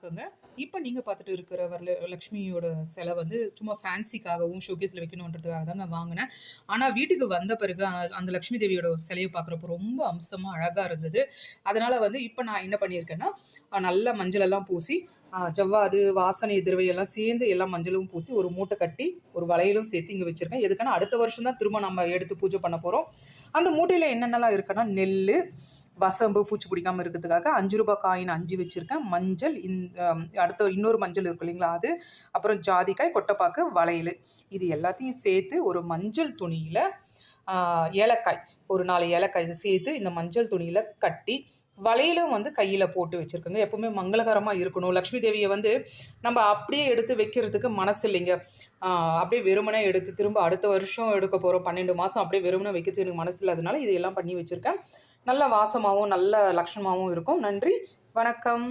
வணக்கங்க. இப்ப நீங்க பார்த்துட்டு இருக்கிற லக்ஷ்மியோட சிலை வந்து சும்மா ஃபேன்சிக்காகவும், ஷோகேஸ்ல வைக்கணுன்றதுக்காக தாங்க வாங்குனேன். ஆனா வீட்டுக்கு வந்த பிறகு அந்த லக்ஷ்மி தேவியோட சிலைய பார்க்குறப்போ ரொம்ப அம்சமா அழகா இருந்தது. அதனால வந்து இப்ப நான் என்ன பண்ணியிருக்கேன்னா, நல்லா மஞ்சள் எல்லாம் பூசி, ஜவ்வாது, வாசனை திரவியம் எல்லாம் சேர்ந்து எல்லா மஞ்சளும் பூசி ஒரு மூட்டை கட்டி, ஒரு வளையலும் சேர்த்து இங்க வச்சிருக்கேன். எதுக்குன்னா அடுத்த வருஷம் தான் திரும்ப நம்ம எடுத்து பூஜை பண்ண போறோம். அந்த மூட்டையில என்னென்னலாம் இருக்குன்னா, நெல்லு, வசம்பு பூச்சி பிடிக்காம இருக்கிறதுக்காக ரூ. 5 காயின் 5 வச்சிருக்கேன். மஞ்சள் அடுத்த இன்னொரு மஞ்சள் இருக்கு இல்லைங்களா அது, அப்புறம் ஜாதிக்காய், கொட்டைப்பாக்கு, வளையல், இது எல்லாத்தையும் சேர்த்து ஒரு மஞ்சள் துணியில ஏலக்காய், ஒரு 4 ஏலக்காய் சேர்த்து இந்த மஞ்சள் துணியில கட்டி, வளையலும் வந்து கையில் போட்டு வச்சுருக்கோங்க. எப்பவுமே மங்களகரமாக இருக்கணும். லக்ஷ்மி தேவியை வந்து நம்ம அப்படியே எடுத்து வைக்கிறதுக்கு மனசு இல்லைங்க. அப்படியே வெறுமனே எடுத்து திரும்ப அடுத்த வருஷம் எடுக்க போகிறோம், 12 மாதம் அப்படியே வெறுமனே வைக்கிறது எனக்கு மனசு இல்லாதனால இது எல்லாம் பண்ணி வச்சுருக்கேன். நல்ல வாசமாகவும் நல்ல லட்சணமாகவும் இருக்கும். நன்றி, வணக்கம்.